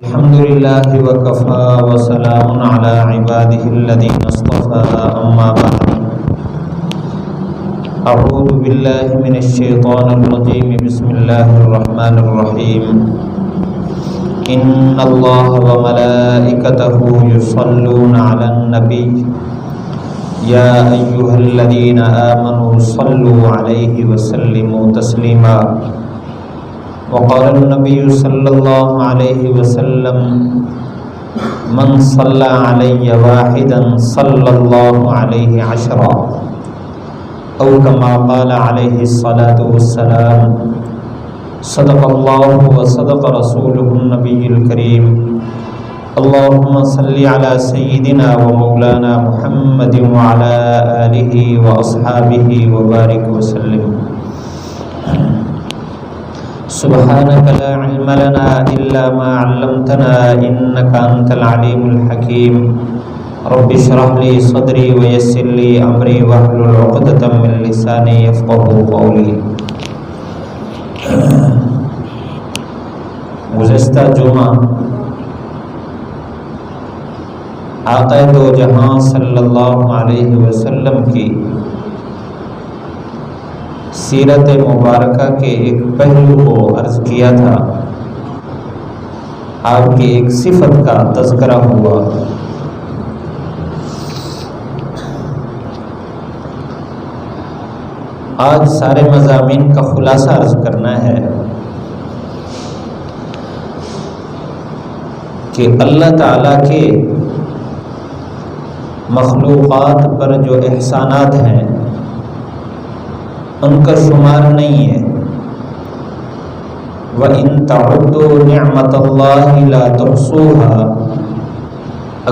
الحمد لله وكفى وسلام على عباده الذين اصطفى أما بعد أعوذ بالله من الشيطان الرجيم بسم الله الرحمن الرحيم إن الله وملائكته يصلون على النبي يا أيها الذين آمنوا صلوا عليه وسلموا تسليما وقال النبي صلى الله عليه وسلم من صلى علي واحدا صلى الله عليه عشرا أو كما قال عليه الصلاة والسلام صدق الله وصدق رسوله النبي الكريم اللهم صل على سيدنا ومولانا محمد وعلى آله وأصحابه وبارك وسلم سبحانك لا علم لنا إلا ما علمتنا إنك أنت العليم الحكيم رب اشرح لي صدري ويسر لي أمري واحلل عقدة من لساني يفقهوا قولي. گزشتہ جمعہ آقا دو جہاں صلی اللہ علیہ وسلم کی سیرت مبارکہ کے ایک پہلو کو عرض کیا تھا. آپ کی ایک صفت کا تذکرہ ہوا. آج سارے مضامین کا خلاصہ عرض کرنا ہے کہ اللہ تعالیٰ کے مخلوقات پر جو احسانات ہیں ان کا شمار نہیں ہے. وَإِن تَعُدُّوا نِعْمَةَ اللَّهِ لَا تُحْصُوهَا،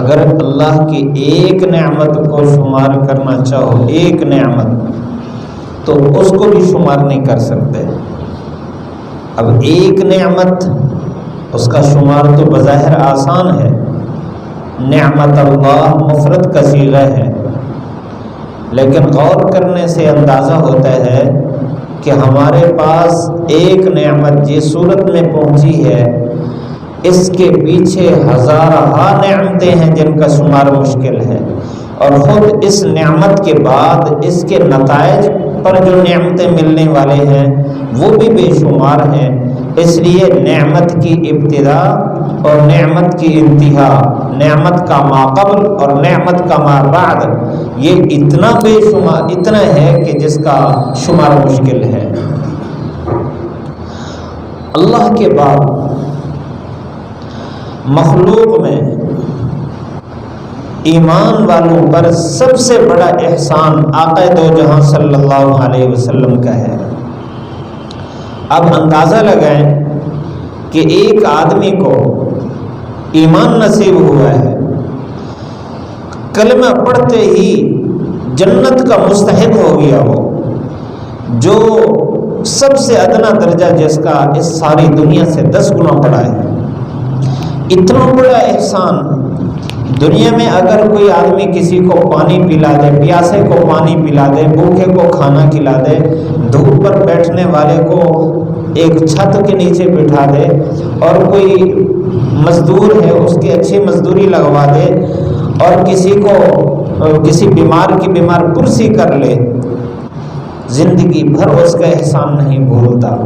اگر اللہ کی ایک نعمت کو شمار کرنا چاہو، ایک نعمت، تو اس کو بھی شمار نہیں کر سکتے. اب ایک نعمت، اس کا شمار تو بظاہر آسان ہے. نعمت اللہ مفرد کا صیغہ ہے، لیکن غور کرنے سے اندازہ ہوتا ہے کہ ہمارے پاس ایک نعمت جس صورت میں پہنچی ہے، اس کے پیچھے ہزارہ نعمتیں ہیں جن کا شمار مشکل ہے، اور خود اس نعمت کے بعد اس کے نتائج پر جو نعمتیں ملنے والے ہیں وہ بھی بے شمار ہیں. اس لیے نعمت کی ابتدا اور نعمت کی انتہا، نعمت کا ما قبل اور نعمت کا ما بعد، یہ اتنا بے شمار اتنا ہے کہ جس کا شمار مشکل ہے. اللہ کے بعد مخلوق میں ایمان والوں پر سب سے بڑا احسان آقا دو جہاں صلی اللہ علیہ وسلم کا ہے. اب اندازہ لگائیں کہ ایک آدمی کو ایمان نصیب ہوا ہے، کلمہ پڑھتے ہی جنت کا مستحق ہو گیا ہو، جو سب سے ادنا درجہ جس کا اس ساری دنیا سے 10 گنا بڑا ہے. اتنا بڑا احسان دنیا میں اگر کوئی آدمی کسی کو پانی پلا دے، پیاسے کو پانی پلا دے، بھوکے کو کھانا کھلا دے، دھوپ پر بیٹھنے والے کو ایک چھت کے نیچے بٹھا دے، اور کوئی مزدور ہے اس کی اچھی مزدوری لگوا دے، اور کسی بیمار کی بیمار پرسی کر لے، زندگی بھر اس کا احسان نہیں بھولتا،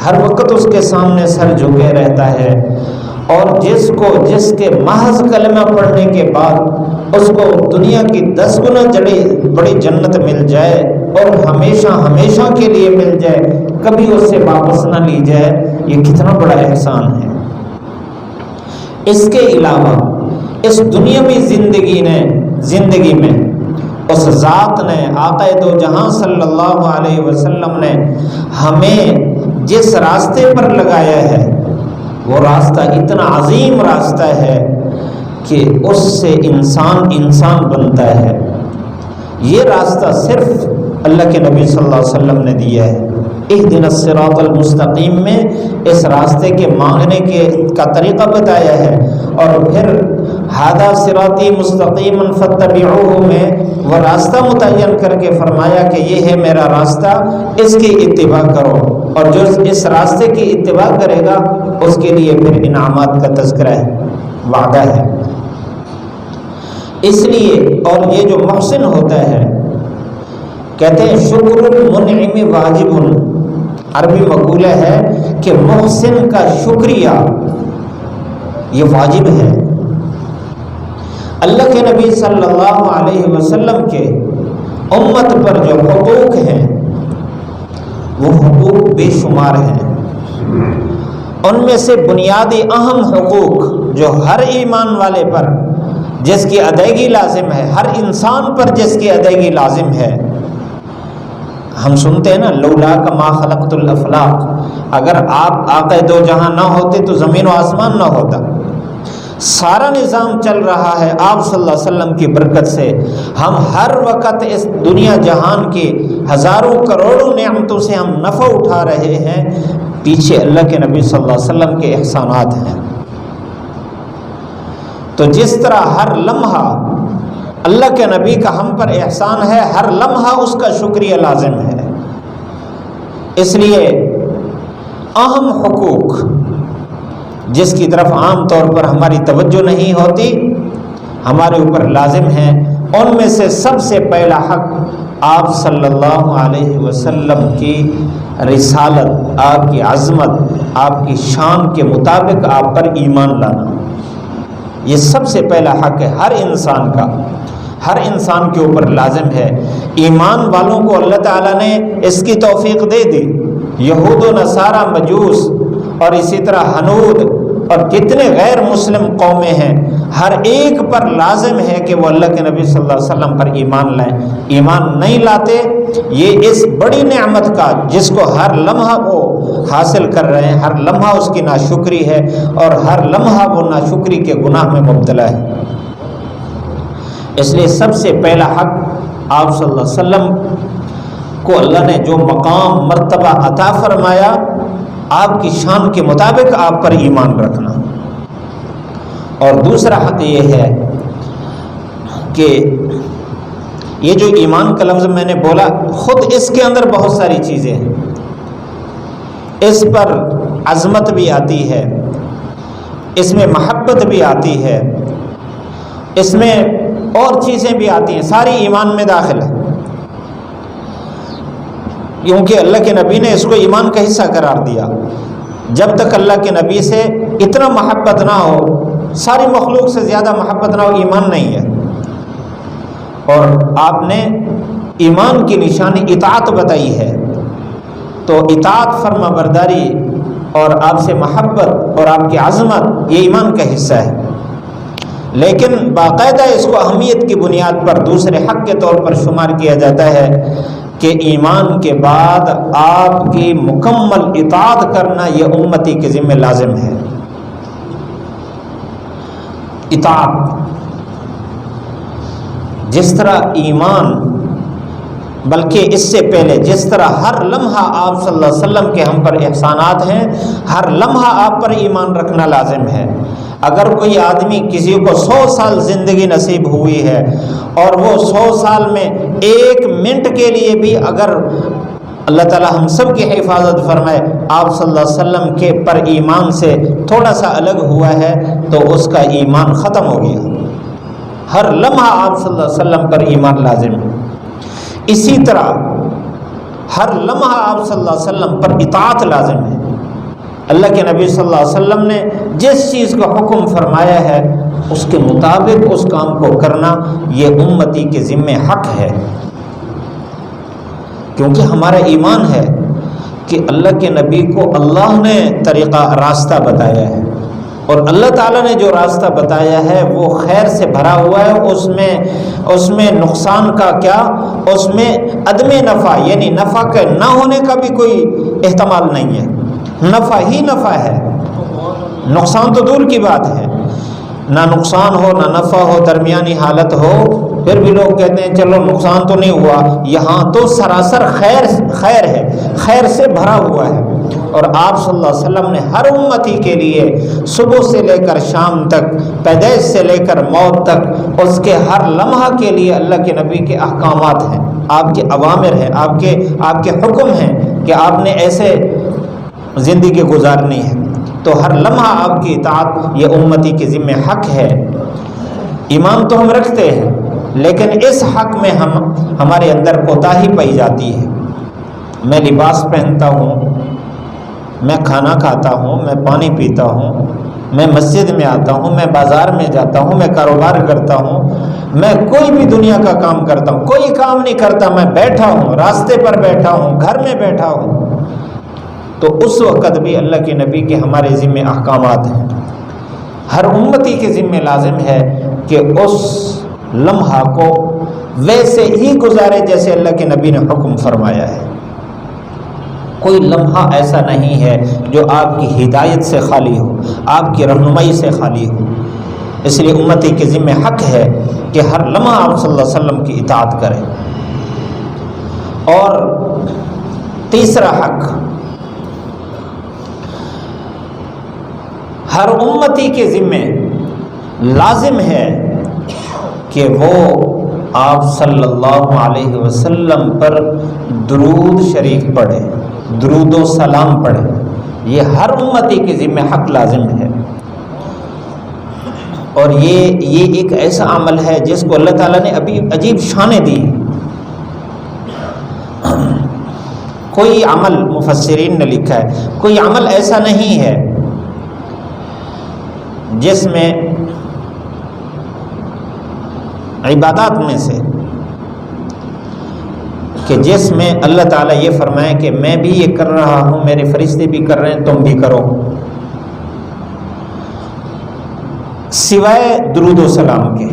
ہر وقت اس کے سامنے سر جھکے رہتا ہے. اور جس کے محض کلمہ پڑھنے کے بعد اس کو دنیا کی 10 گنا بڑی جنت مل جائے اور ہمیشہ ہمیشہ کے لیے مل جائے، کبھی اس سے واپس نہ لی جائے، یہ کتنا بڑا احسان ہے. اس کے علاوہ اس دنیاوی زندگی میں اس ذات نے، آقا دو جہاں صلی اللہ علیہ وسلم نے ہمیں جس راستے پر لگایا ہے، وہ راستہ اتنا عظیم راستہ ہے کہ اس سے انسان بنتا ہے. یہ راستہ صرف اللہ کے نبی صلی اللہ علیہ وسلم نے دیا ہے. اہدنا الصراط المستقیم میں اس راستے کے مانگنے کا طریقہ بتایا ہے، اور پھر ھذا صراطی مستقیما فاتبعوہ میں وہ راستہ متعین کر کے فرمایا کہ یہ ہے میرا راستہ، اس کی اتباع کرو. اور جو اس راستے کی اتباع کرے گا اس کے لیے پھر انعامات کا تذکرہ ہے، وعدہ ہے۔ اس لیے اور یہ جو محسن ہوتا ہے، کہتے ہیں شکر المنعم واجب، عربی مقولہ ہے کہ محسن کا شکریہ یہ واجب ہے۔ اللہ کے نبی صلی اللہ علیہ وسلم کے امت پر جو حقوق ہیں وہ حقوق بے شمار ہیں۔ ان میں سے بنیادی اہم حقوق جو ہر ایمان والے پر جس کی ادائیگی لازم ہے، ہر انسان پر جس کی ادائیگی لازم ہے، ہم سنتے ہیں نا لولا ما خلقت الافلاق، اگر آپ آقا دو جہاں نہ ہوتے تو زمین و آسمان نہ ہوتا۔ سارا نظام چل رہا ہے آپ صلی اللہ علیہ وسلم کی برکت سے، ہم ہر وقت اس دنیا جہان کی ہزاروں کروڑوں نعمتوں سے ہم نفع اٹھا رہے ہیں، پیچھے اللہ کے نبی صلی اللہ علیہ وسلم کے احسانات ہیں۔ تو جس طرح ہر لمحہ اللہ کے نبی کا ہم پر احسان ہے، ہر لمحہ اس کا شکریہ لازم ہے۔ اس لیے اہم حقوق جس کی طرف عام طور پر ہماری توجہ نہیں ہوتی، ہمارے اوپر لازم ہیں۔ ان میں سے سب سے پہلا حق آپ صلی اللہ علیہ وسلم کی رسالت، آپ کی عظمت، آپ کی شان کے مطابق آپ پر ایمان لانا، یہ سب سے پہلا حق ہے ہر انسان کا، ہر انسان کے اوپر لازم ہے۔ ایمان والوں کو اللہ تعالیٰ نے اس کی توفیق دے دی، یہود و نصارہ، مجوس اور اسی طرح ہنود اور کتنے غیر مسلم قومیں ہیں، ہر ایک پر لازم ہے کہ وہ اللہ کے نبی صلی اللہ علیہ وسلم پر ایمان لائیں۔ ایمان نہیں لاتے، یہ اس بڑی نعمت کا جس کو ہر لمحہ وہ حاصل کر رہے ہیں، ہر لمحہ اس کی ناشکری ہے اور ہر لمحہ وہ ناشکری کے گناہ میں مبتلا ہے۔ اس لیے سب سے پہلا حق آپ صلی اللہ علیہ وسلم کو اللہ نے جو مقام مرتبہ عطا فرمایا، آپ کی شان کے مطابق آپ پر ایمان رکھنا۔ اور دوسرا حق یہ ہے کہ یہ جو ایمان کا لفظ میں نے بولا، خود اس کے اندر بہت ساری چیزیں ہیں، اس پر عظمت بھی آتی ہے، اس میں محبت بھی آتی ہے، اس میں اور چیزیں بھی آتی ہیں، ساری ایمان میں داخل ہے، کیونکہ اللہ کے نبی نے اس کو ایمان کا حصہ قرار دیا۔ جب تک اللہ کے نبی سے اتنا محبت نہ ہو، ساری مخلوق سے زیادہ محبت نہ ہو، ایمان نہیں ہے۔ اور آپ نے ایمان کی نشانی اطاعت بتائی ہے، تو اطاعت، فرما برداری اور آپ سے محبت اور آپ کی عظمت یہ ایمان کا حصہ ہے۔ لیکن باقاعدہ اس کو اہمیت کی بنیاد پر دوسرے حق کے طور پر شمار کیا جاتا ہے کہ ایمان کے بعد آپ کی مکمل اطاعت کرنا یہ امتی کے ذمہ لازم ہے۔ اطاعت، جس طرح ایمان، بلکہ اس سے پہلے جس طرح ہر لمحہ آپ صلی اللہ علیہ وسلم کے ہم پر احسانات ہیں، ہر لمحہ آپ پر ایمان رکھنا لازم ہے۔ اگر کوئی آدمی، کسی کو 100 سال زندگی نصیب ہوئی ہے اور وہ 100 سال میں 1 منٹ کے لیے بھی اگر اللہ تعالی ہم سب کی حفاظت فرمائے آپ صلی اللہ علیہ وسلم کے پر ایمان سے تھوڑا سا الگ ہوا ہے تو اس کا ایمان ختم ہو گیا۔ ہر لمحہ آپ صلی اللہ علیہ وسلم پر ایمان لازم ہے۔ اسی طرح ہر لمحہ آپ صلی اللہ علیہ وسلم پر اطاعت لازم ہے۔ اللہ کے نبی صلی اللہ علیہ وسلم نے جس چیز کا حکم فرمایا ہے اس کے مطابق اس کام کو کرنا یہ امتی کے ذمہ حق ہے، کیونکہ ہمارا ایمان ہے کہ اللہ کے نبی کو اللہ نے طریقہ، راستہ بتایا ہے، اور اللہ تعالیٰ نے جو راستہ بتایا ہے وہ خیر سے بھرا ہوا ہے، اس میں نقصان کا کیا، اس میں عدم نفع یعنی نفع کے نہ ہونے کا بھی کوئی احتمال نہیں ہے، نفع ہی نفع ہے، نقصان تو دور کی بات ہے، نہ نقصان ہو نہ نفع ہو، درمیانی حالت ہو، پھر بھی لوگ کہتے ہیں چلو نقصان تو نہیں ہوا، یہاں تو سراسر خیر ہے، خیر سے بھرا ہوا ہے۔ اور آپ صلی اللہ علیہ وسلم نے ہر امتی کے لیے صبح سے لے کر شام تک، پیدائش سے لے کر موت تک، اس کے ہر لمحہ کے لیے اللہ کے نبی کے احکامات ہیں، آپ کے اوامر ہیں، آپ کے حکم ہیں کہ آپ نے ایسے زندگی گزارنی ہے تو ہر لمحہ آپ کی اطاعت یہ امتی کے ذمہ حق ہے۔ ایمان تو ہم رکھتے ہیں لیکن اس حق میں ہمارے اندر کوتاہی پائی جاتی ہے۔ میں لباس پہنتا ہوں، میں کھانا کھاتا ہوں، میں پانی پیتا ہوں، میں مسجد میں آتا ہوں، میں بازار میں جاتا ہوں، میں کاروبار کرتا ہوں، میں کوئی بھی دنیا کا کام کرتا ہوں، کوئی کام نہیں کرتا، میں بیٹھا ہوں، راستے پر بیٹھا ہوں، گھر میں بیٹھا ہوں، تو اس وقت بھی اللہ کے نبی کے ہمارے ذمہ احکامات ہیں۔ ہر امتی کے ذمہ لازم ہے کہ اس لمحہ کو ویسے ہی گزارے جیسے اللہ کے نبی نے حکم فرمایا ہے۔ کوئی لمحہ ایسا نہیں ہے جو آپ کی ہدایت سے خالی ہو، آپ کی رہنمائی سے خالی ہو۔ اس لیے امتی کے ذمہ حق ہے کہ ہر لمحہ آپ صلی اللہ علیہ وسلم کی اطاعت کریں۔ اور تیسرا حق، ہر امتی کے ذمہ لازم ہے کہ وہ آپ صلی اللہ علیہ وسلم پر درود شریف پڑھے، درود و سلام پڑھے۔ یہ ہر امتی کے ذمہ حق لازم ہے۔ اور یہ ایک ایسا عمل ہے جس کو اللہ تعالیٰ نے ابھی عجیب شانیں دی۔ کوئی عمل، مفسرین نے لکھا ہے، کوئی عمل ایسا نہیں ہے جس میں عبادات میں سے کہ جس میں اللہ تعالیٰ یہ فرمائے کہ میں بھی یہ کر رہا ہوں، میرے فرشتے بھی کر رہے ہیں، تم بھی کرو، سوائے درود و سلام کے۔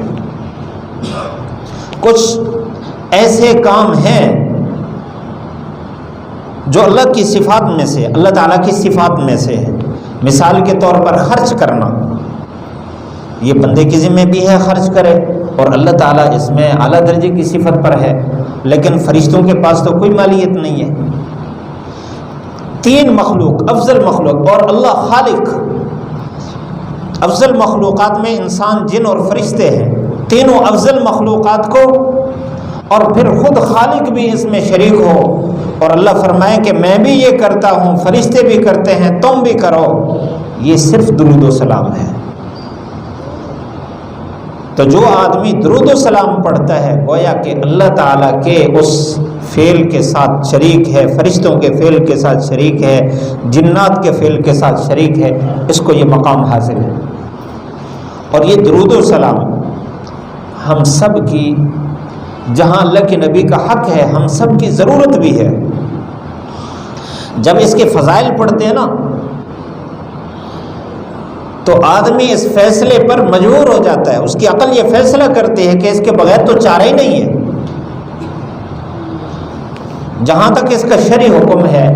کچھ ایسے کام ہیں جو اللہ کی صفات میں سے، اللہ تعالیٰ کی صفات میں سے ہے۔ مثال کے طور پر خرچ کرنا، یہ بندے کے ذمہ بھی ہے خرچ کرے، اور اللہ تعالیٰ اس میں اعلیٰ درجے کی صفت پر ہے، لیکن فرشتوں کے پاس تو کوئی مالیت نہیں ہے۔ تین مخلوق، افضل مخلوق اور اللہ خالق، افضل مخلوقات میں انسان، جن اور فرشتے ہیں، تینوں افضل مخلوقات کو، اور پھر خود خالق بھی اس میں شریک ہو، اور اللہ فرمائے کہ میں بھی یہ کرتا ہوں، فرشتے بھی کرتے ہیں، تم بھی کرو، یہ صرف درود و سلام ہے۔ تو جو آدمی درود و سلام پڑھتا ہے گویا کہ اللہ تعالیٰ کے اس فعل کے ساتھ شریک ہے، فرشتوں کے فعل کے ساتھ شریک ہے، جنات کے فعل کے ساتھ شریک ہے، اس کو یہ مقام حاصل ہے۔ اور یہ درود و سلام ہم سب کی، جہاں اللہ کے نبی کا حق ہے، ہم سب کی ضرورت بھی ہے۔ جب اس کے فضائل پڑھتے ہیں نا تو آدمی اس فیصلے پر مجبور ہو جاتا ہے، اس کی عقل یہ فیصلہ کرتی ہے کہ اس کے بغیر تو چارہ ہی نہیں ہے۔ جہاں تک اس کا شرعی حکم ہے،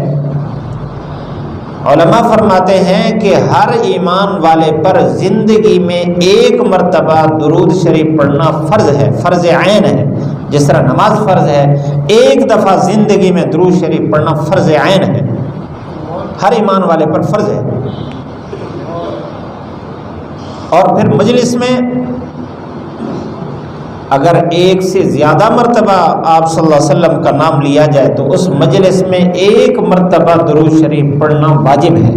علماء فرماتے ہیں کہ ہر ایمان والے پر زندگی میں ایک مرتبہ درود شریف پڑھنا فرض ہے، فرض عین ہے۔ جس طرح نماز فرض ہے، ایک دفعہ زندگی میں درود شریف پڑھنا فرض عین ہے، ہر ایمان والے پر فرض ہے۔ اور پھر مجلس میں اگر ایک سے زیادہ مرتبہ آپ صلی اللہ علیہ وسلم کا نام لیا جائے تو اس مجلس میں ایک مرتبہ درود شریف پڑھنا واجب ہے۔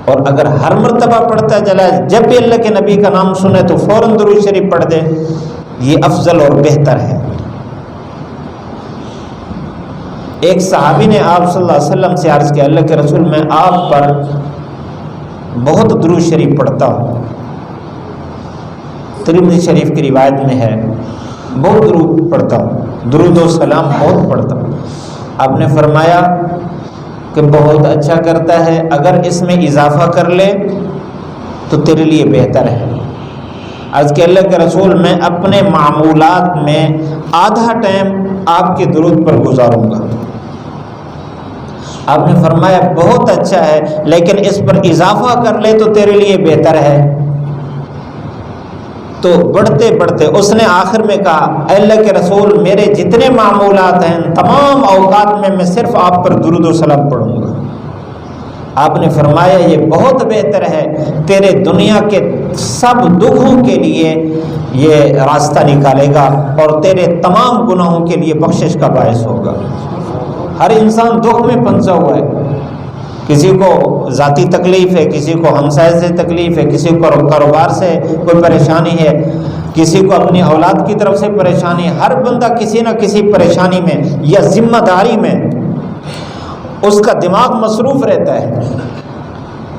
اور اگر ہر مرتبہ پڑھتا چلا، جب بھی اللہ کے نبی کا نام سنے تو فوراً درود شریف پڑھ دے، یہ افضل اور بہتر ہے۔ ایک صحابی نے آپ صلی اللہ علیہ وسلم سے عرض کیا، اللہ کے رسول، میں آپ پر بہت درود شریف پڑھتا ہوں، ترمذی شریف کی روایت میں ہے، بہت درود پڑھتا ہوں، درود و سلام بہت پڑھتا ہوں۔ آپ نے فرمایا کہ بہت اچھا کرتا ہے، اگر اس میں اضافہ کر لے تو تیرے لیے بہتر ہے۔ آج کے اللہ کے رسول، میں اپنے معمولات میں آدھا ٹائم آپ کے درود پر گزاروں گا۔ آپ نے فرمایا بہت اچھا ہے، لیکن اس پر اضافہ کر لے تو تیرے لیے بہتر ہے۔ تو بڑھتے بڑھتے اس نے آخر میں کہا، اے اللہ کے رسول، میرے جتنے معمولات ہیں تمام اوقات میں صرف آپ پر درود و سلام پڑھوں گا۔ آپ نے فرمایا یہ بہت بہتر ہے، تیرے دنیا کے سب دکھوں کے لیے یہ راستہ نکالے گا اور تیرے تمام گناہوں کے لیے بخشش کا باعث ہوگا۔ ہر انسان دکھ میں پھنسا ہوا ہے، کسی کو ذاتی تکلیف ہے، کسی کو ہمسائے سے تکلیف ہے، کسی کو کاروبار سے کوئی پریشانی ہے، کسی کو اپنی اولاد کی طرف سے پریشانی ہے۔ ہر بندہ کسی نہ کسی پریشانی میں یا ذمہ داری میں اس کا دماغ مصروف رہتا ہے۔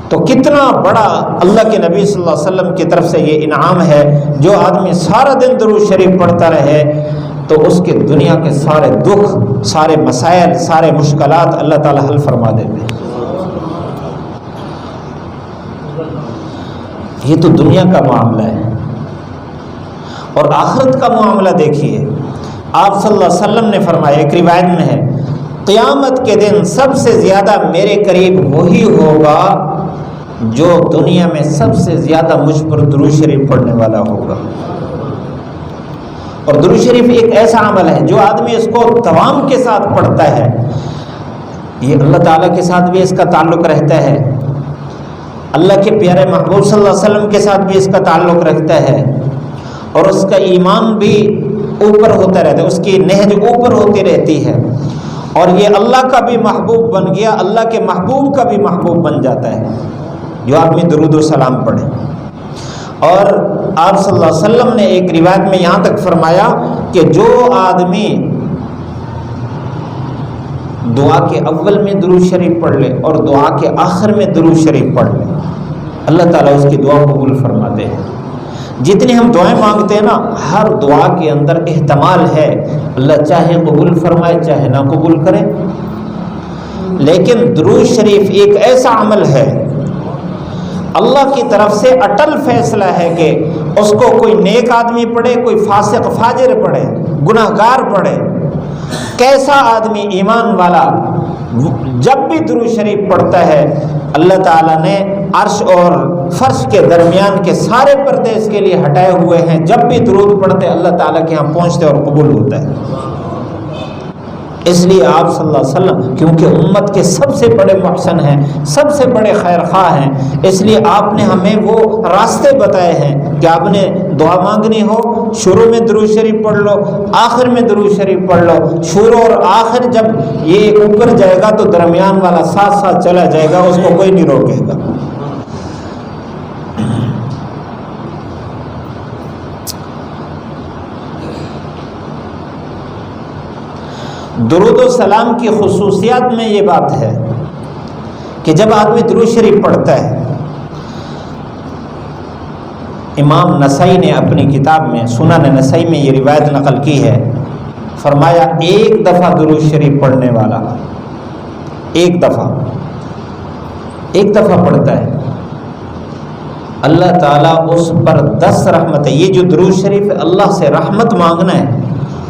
تو کتنا بڑا اللہ کے نبی صلی اللہ علیہ وسلم کی طرف سے یہ انعام ہے، جو آدمی سارا دن درود شریف پڑھتا رہے تو اس کے دنیا کے سارے دکھ، سارے مسائل، سارے مشکلات اللہ تعالی حل فرما دیتے ہیں۔ یہ تو دنیا کا معاملہ ہے، اور آخرت کا معاملہ دیکھیے۔ آپ صلی اللہ علیہ وسلم نے فرمایا، ایک روایت میں ہے، قیامت کے دن سب سے زیادہ میرے قریب وہی ہوگا جو دنیا میں سب سے زیادہ مجھ پر درود شریف پڑھنے والا ہوگا۔ اور درود شریف ایک ایسا عمل ہے جو آدمی اس کو دوام کے ساتھ پڑھتا ہے، یہ اللہ تعالیٰ کے ساتھ بھی اس کا تعلق رہتا ہے، اللہ کے پیارے محبوب صلی اللہ علیہ وسلم کے ساتھ بھی اس کا تعلق رکھتا ہے، اور اس کا ایمان بھی اوپر ہوتا رہتا ہے، اس کی نہج اوپر ہوتی رہتی ہے، اور یہ اللہ کا بھی محبوب بن گیا، اللہ کے محبوب کا بھی محبوب بن جاتا ہے جو آدمی درود و سلام پڑھے۔ اور آپ صلی اللہ علیہ وسلم نے ایک روایت میں یہاں تک فرمایا کہ جو آدمی دعا کے اول میں درود شریف پڑھ لے اور دعا کے آخر میں درود شریف پڑھ لے، اللہ تعالیٰ اس کی دعا قبول فرماتے ہیں۔ جتنی ہم دعائیں مانگتے ہیں نا، ہر دعا کے اندر احتمال ہے اللہ چاہے قبول فرمائے چاہے نہ قبول کرے، لیکن درود شریف ایک ایسا عمل ہے، اللہ کی طرف سے اٹل فیصلہ ہے کہ اس کو کوئی نیک آدمی پڑھے، کوئی فاسق فاجر پڑھے، گناہگار پڑھے، کیسا آدمی ایمان والا جب بھی درود شریف پڑھتا ہے، اللہ تعالیٰ نے عرش اور فرش کے درمیان کے سارے پردے اس کے لیے ہٹائے ہوئے ہیں، جب بھی درود پڑھتے اللہ تعالیٰ کے ہاں پہنچتے اور قبول ہوتا ہے۔ اس لیے آپ صلی اللہ علیہ وسلم کیونکہ امت کے سب سے بڑے محسن ہیں، سب سے بڑے خیر خواہ ہیں، اس لیے آپ نے ہمیں وہ راستے بتائے ہیں کہ آپ نے دعا مانگنی ہو شروع میں درود شریف پڑھ لو، آخر میں درود شریف پڑھ لو، شروع اور آخر جب یہ اوپر جائے گا تو درمیان والا ساتھ ساتھ چلا جائے گا، اس کو کوئی نہیں روکے گا۔ درود و سلام کی خصوصیات میں یہ بات ہے کہ جب آدمی درود شریف پڑھتا ہے، امام نسائی نے اپنی کتاب میں سنن نسائی میں یہ روایت نقل کی ہے، فرمایا ایک دفعہ درود شریف پڑھنے والا ایک دفعہ پڑھتا ہے، اللہ تعالیٰ اس پر 10 رحمتیں، یہ جو درود شریف ہے اللہ سے رحمت مانگنا ہے،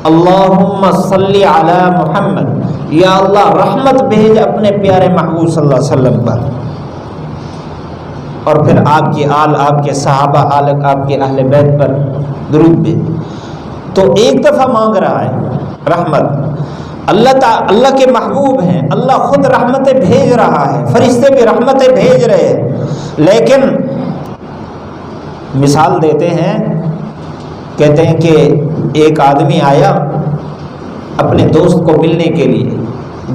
اللہم صلی علی محمد، یا اللہ رحمت بھیج اپنے پیارے محبوب صلی اللہ علیہ وسلم پر، اور پھر آپ کی آل، آپ کے صحابہ، آپ کے اہل بیت پر درود بھیج۔ تو ایک دفعہ مانگ رہا ہے رحمت، اللہ کے محبوب ہیں، اللہ خود رحمتیں بھیج رہا ہے، فرشتے بھی رحمتیں بھیج رہے ہیں، لیکن مثال دیتے ہیں، کہتے ہیں کہ ایک آدمی آیا اپنے دوست کو ملنے کے لیے،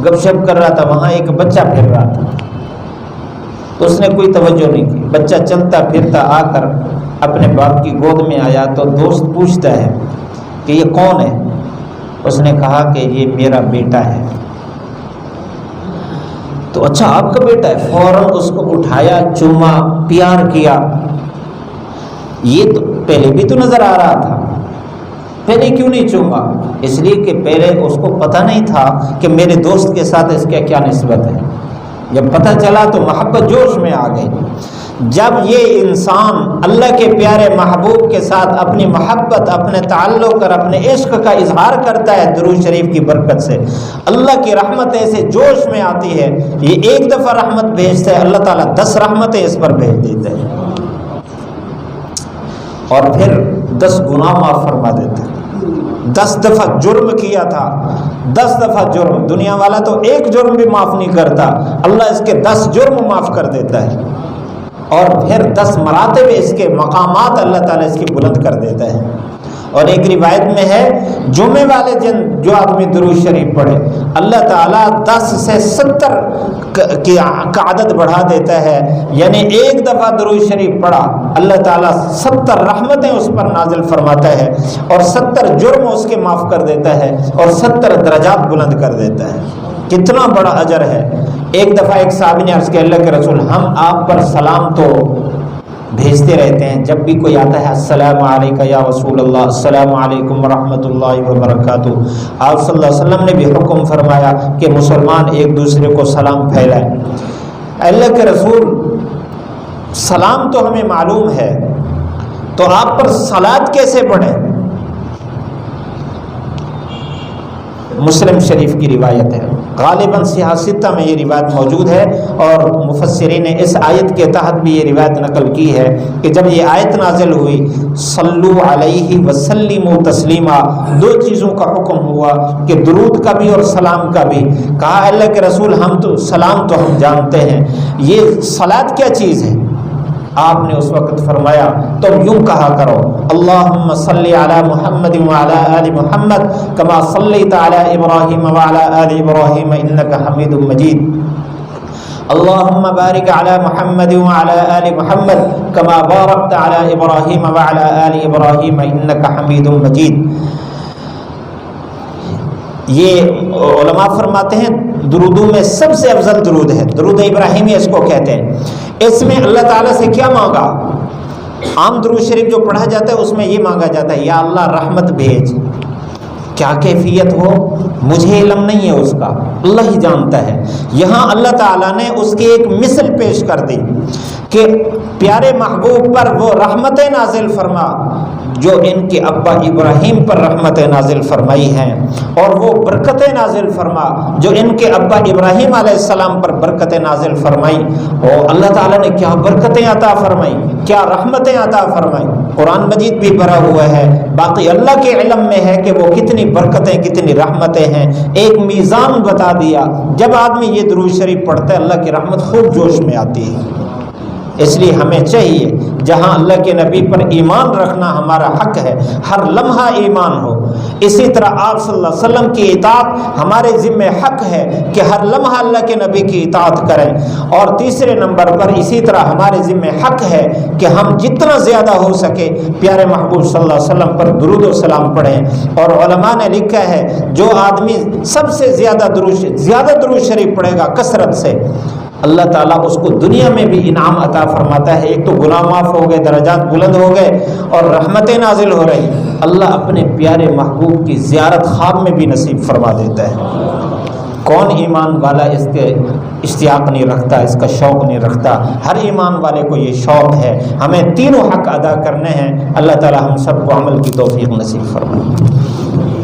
گپ شپ کر رہا تھا، وہاں ایک بچہ پھر رہا تھا، تو اس نے کوئی توجہ نہیں کی، بچہ چلتا پھرتا آ کر اپنے باپ کی گود میں آیا، تو دوست پوچھتا ہے کہ یہ کون ہے؟ اس نے کہا کہ یہ میرا بیٹا ہے۔ تو اچھا آپ کا بیٹا ہے؟ فوراً اس کو اٹھایا، چوما، پیار کیا۔ یہ تو پہلے بھی تو نظر آ رہا تھا، پہلے کیوں نہیں چوما؟ اس لیے کہ پہلے اس کو پتہ نہیں تھا کہ میرے دوست کے ساتھ اس کا کیا نسبت ہے، جب پتہ چلا تو محبت جوش میں آ گئی۔ جب یہ انسان اللہ کے پیارے محبوب کے ساتھ اپنی محبت، اپنے تعلق اور اپنے عشق کا اظہار کرتا ہے درود شریف کی برکت سے، اللہ کی رحمت ایسے جوش میں آتی ہے، یہ ایک دفعہ رحمت بھیجتا ہے، اللہ تعالیٰ 10 رحمتیں اس پر بھیج دیتے ہیں، اور پھر 10 گناہ معاف فرما دیتے ہیں۔ 10 دفعہ جرم کیا تھا، 10 دفعہ جرم، دنیا والا تو ایک جرم بھی معاف نہیں کرتا، اللہ اس کے 10 جرم معاف کر دیتا ہے، اور پھر 10 مراتب اس کے مقامات اللہ تعالیٰ اس کی بلند کر دیتا ہے، اور ایک روایت میں ہے جمعے والے دن جو آدمی درود شریف پڑھے اللہ تعالیٰ 10 سے 70 کا عدد بڑھا دیتا ہے، یعنی ایک دفعہ درود شریف پڑھا اللہ تعالیٰ 70 رحمتیں اس پر نازل فرماتا ہے اور 70 جرم اس کے معاف کر دیتا ہے اور 70 درجات بلند کر دیتا ہے۔ کتنا بڑا اجر ہے۔ ایک دفعہ ایک صحابی نے عرض کیا اللہ کے رسول ہم آپ پر سلام تو بھیجتے رہتے ہیں، جب بھی کوئی آتا ہے السلام علیکم یا رسول اللہ، السلام علیکم ورحمۃ اللہ وبرکاتہ۔ آپ صلی اللہ علیہ وسلم نے بھی حکم فرمایا کہ مسلمان ایک دوسرے کو سلام پھیلائیں۔ اللہ کے رسول سلام تو ہمیں معلوم ہے، تو آپ پر صلات کیسے پڑھیں؟ مسلم شریف کی روایت ہے، غالباً صحاح ستہ میں یہ روایت موجود ہے، اور مفسرین نے اس آیت کے تحت بھی یہ روایت نقل کی ہے کہ جب یہ آیت نازل ہوئی صلو علیہ وسلموا تسلیما، 2 چیزوں کا حکم ہوا کہ درود کا بھی اور سلام کا بھی۔ کہا اللہ کے رسول ہم تو سلام تو ہم جانتے ہیں، یہ صلات کیا چیز ہے؟ آپ نے اس وقت فرمایا تم یوں کہا کرو اللہم صلی علی محمد وعلی آل محمد کما صلیت علی ابراہیم وعلی آل ابراہیم انکا حمید مجید، اللہم بارک علی محمد وعلی آل محمد کما بارکت علی ابراہیم وعلی آل ابراہیم انکا حمید مجید۔ یہ علماء فرماتے ہیں درودوں میں سب سے افضل درود ہے درود ابراہیمی، اس کو کہتے ہیں۔ اس میں اللہ تعالیٰ سے کیا مانگا؟ عام درود شریف جو پڑھا جاتا ہے اس میں یہ مانگا جاتا ہے یا اللہ رحمت بھیج، کیا کیفیت ہو مجھے علم نہیں ہے اس کا، اللہ ہی جانتا ہے۔ یہاں اللہ تعالیٰ نے اس کی ایک مثل پیش کر دی کہ پیارے محبوب پر وہ رحمتیں نازل فرما جو ان کے ابا ابراہیم پر رحمتیں نازل فرمائی ہیں، اور وہ برکتیں نازل فرما جو ان کے ابا ابراہیم علیہ السلام پر برکتیں نازل فرمائی۔ اور اللہ تعالیٰ نے کیا برکتیں عطا فرمائی، کیا رحمتیں عطا فرمائی، قرآن مجید بھی بھرا ہوا ہے، باقی اللہ کے علم میں ہے کہ وہ کتنی برکتیں کتنی رحمتیں ہیں۔ ایک میزان بتا دیا، جب آدمی یہ درود شریف پڑھتا ہے اللہ کی رحمت خوب جوش میں آتی ہے۔ اس لیے ہمیں چاہیے جہاں اللہ کے نبی پر ایمان رکھنا ہمارا حق ہے، ہر لمحہ ایمان ہو، اسی طرح آپ صلی اللہ علیہ وسلم کی اطاعت ہمارے ذمہ حق ہے کہ ہر لمحہ اللہ کے نبی کی اطاعت کریں، اور تیسرے نمبر پر اسی طرح ہمارے ذمہ حق ہے کہ ہم جتنا زیادہ ہو سکے پیارے محبوب صلی اللہ علیہ وسلم پر درود و سلام پڑھیں۔ اور علماء نے لکھا ہے جو آدمی سب سے زیادہ درود شریف پڑھے گا کثرت سے، اللہ تعالیٰ اس کو دنیا میں بھی انعام عطا فرماتا ہے۔ ایک تو گناہ معاف ہو گئے، درجات بلند ہو گئے، اور رحمتیں نازل ہو رہی، اللہ اپنے پیارے محبوب کی زیارت خواب میں بھی نصیب فرما دیتا ہے۔ کون ایمان والا اس کے اشتیاق نہیں رکھتا، اس کا شوق نہیں رکھتا؟ ہر ایمان والے کو یہ شوق ہے۔ ہمیں تینوں حق ادا کرنے ہیں، اللہ تعالیٰ ہم سب کو عمل کی توفیق نصیب فرمائے۔